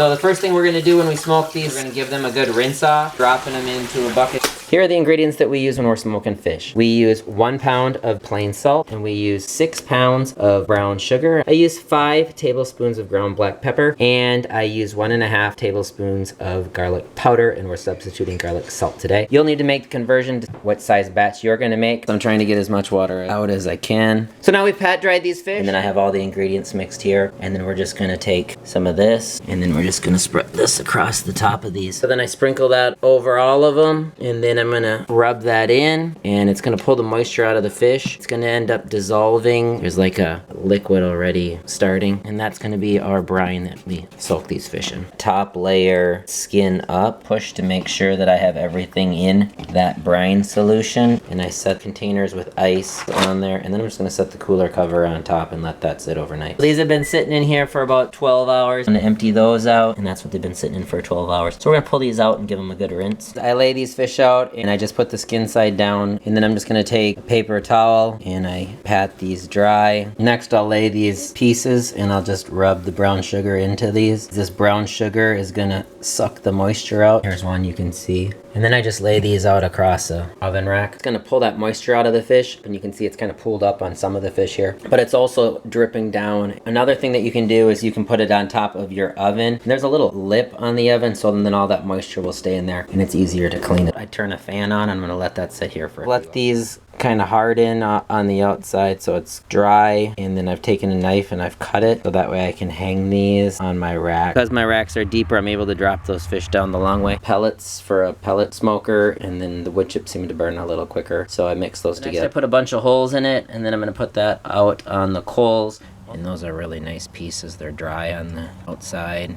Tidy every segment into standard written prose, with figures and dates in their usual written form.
So the first thing we're gonna do when we smoke these, we're gonna give them a good rinse off, dropping them into a bucket. Here are the ingredients that we use when we're smoking fish. We use 1 pound of plain salt, and we use 6 pounds of brown sugar. I use 5 tablespoons of ground black pepper, and I use 1.5 tablespoons of garlic powder, and we're substituting garlic salt today. You'll need to make the conversion to what size batch you're gonna make. I'm trying to get as much water out as I can. So now we've pat dried these fish, and then I have all the ingredients mixed here, and then we're just gonna take some of this, and then we're just gonna spread this across the top of these. So then I sprinkle that over all of them, and then I'm gonna rub that in, and it's gonna pull the moisture out of the fish. It's gonna end up dissolving. There's like a liquid already starting, and that's gonna be our brine that we soak these fish in. Top layer, skin up, push to make sure that I have everything in that brine solution, and I set containers with ice on there, and then I'm just gonna set the cooler cover on top and let that sit overnight. These have been sitting in here for about 12 hours. I'm gonna empty those out, and that's what they've been sitting in for 12 hours. So we're gonna pull these out and give them a good rinse. I lay these fish out, and I just put the skin side down, and then I'm just gonna take a paper towel and I pat these dry. Next I'll lay these pieces and I'll just rub the brown sugar into these. This brown sugar is gonna suck the moisture out. Here's one you can see. And then I just lay these out across the oven rack. It's gonna pull that moisture out of the fish, and you can see it's kind of pooled up on some of the fish here, but it's also dripping down. Another thing that you can do is you can put it on top of your oven. And there's a little lip on the oven, so then all that moisture will stay in there, and it's easier to clean it. I turn a fan on. I'm gonna let that sit here for a Let these kind of harden on the outside so it's dry, and then I've taken a knife and I've cut it so that way I can hang these on my rack. Because my racks are deeper, I'm able to drop those fish down the long way. Pellets for a pellet smoker, and then the wood chips seem to burn a little quicker, so I mix those together. Next I put a bunch of holes in it, and then I'm gonna put that out on the coals, and those are really nice pieces. They're dry on the outside.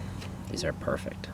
These are perfect.